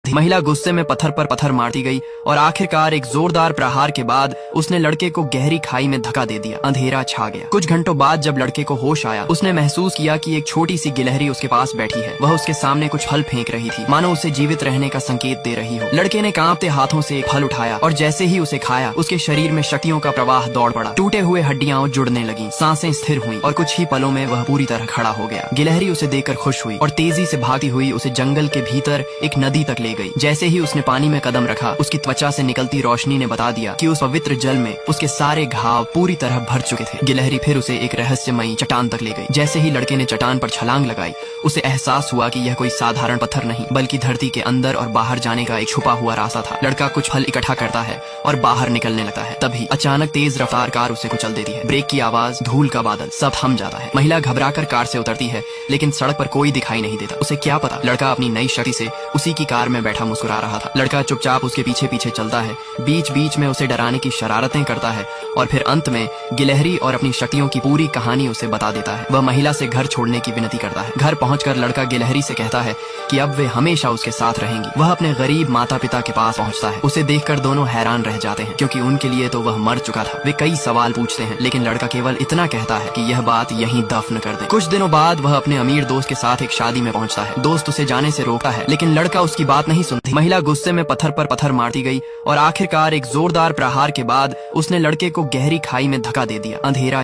महिला गुस्से में पत्थर पर पत्थर मारती गई और आखिरकार एक जोरदार प्रहार के बाद उसने लड़के को गहरी खाई में धक्का दे दिया। अंधेरा छा गया। कुछ घंटों बाद जब लड़के को होश आया, उसने महसूस किया कि एक छोटी सी गिलहरी उसके पास बैठी है। वह उसके सामने कुछ फल फेंक रही थी, मानो उसे जीवित रहने का संकेत दे रही हो। लड़के ने कांपते हाथों से एक फल उठाया और जैसे ही उसे खाया, उसके शरीर में शक्तियों का प्रवाह दौड़ पड़ा। टूटे हुए हड्डियां जुड़ने लगी, सांसें स्थिर हुई और कुछ ही पलों में वह पूरी तरह खड़ा हो गया। गिलहरी उसे देखकर खुश हुई और तेजी से भागती हुई उसे जंगल के भीतर एक नदी तक ले गई। जैसे ही उसने पानी में कदम रखा, उसकी त्वचा से निकलती रोशनी ने बता दिया कि उस पवित्र जल में उसके सारे घाव पूरी तरह भर चुके थे। गिलहरी फिर उसे एक रहस्यमयी चट्टान तक ले गई। जैसे ही लड़के ने चट्टान पर छलांग लगाई, उसे एहसास हुआ कि यह कोई साधारण पत्थर नहीं, बल्कि धरती के अंदर और बाहर जाने का एक छुपा हुआ रास्ता था। लड़का कुछ फल इकट्ठा करता है और बाहर निकलने लगता है। तभी अचानक तेज रफ्तार कार उसे कुचल देती है। ब्रेक की आवाज, धूल का बादल, सब थम जाता है। महिला घबराकर कार से उतरती है, लेकिन सड़क पर कोई दिखाई नहीं देता। उसे क्या पता, लड़का अपनी नई शक्ति से उसी की कार में बैठा मुस्कुरा रहा था। लड़का चुपचाप उसके पीछे पीछे चलता है, बीच बीच में उसे डराने की शरारतें करता है और फिर अंत में गिलहरी और अपनी शक्तियों की पूरी कहानी उसे बता देता है। वह महिला से घर छोड़ने की विनती करता है। घर पहुंचकर लड़का गिलहरी से कहता है कि अब वे हमेशा उसके साथ रहेंगी। वह अपने गरीब माता पिता के पास पहुंचता है। उसे देखकर दोनों हैरान रह जाते हैं, क्योंकि उनके लिए तो वह मर चुका था। वे कई सवाल पूछते हैं, लेकिन लड़का केवल इतना कहता है कि यह बात यहीं दफन कर दे। कुछ दिनों बाद वह अपने अमीर दोस्त के साथ एक शादी में पहुंचता है। दोस्त उसे जाने से रोकता है, लेकिन लड़का उसकी बात नहीं सुनती। महिला गुस्से में पत्थर पर पत्थर मारती गई और आखिरकार एक जोरदार प्रहार के बाद उसने लड़के को गहरी खाई में धक्का दे दिया। अंधेरा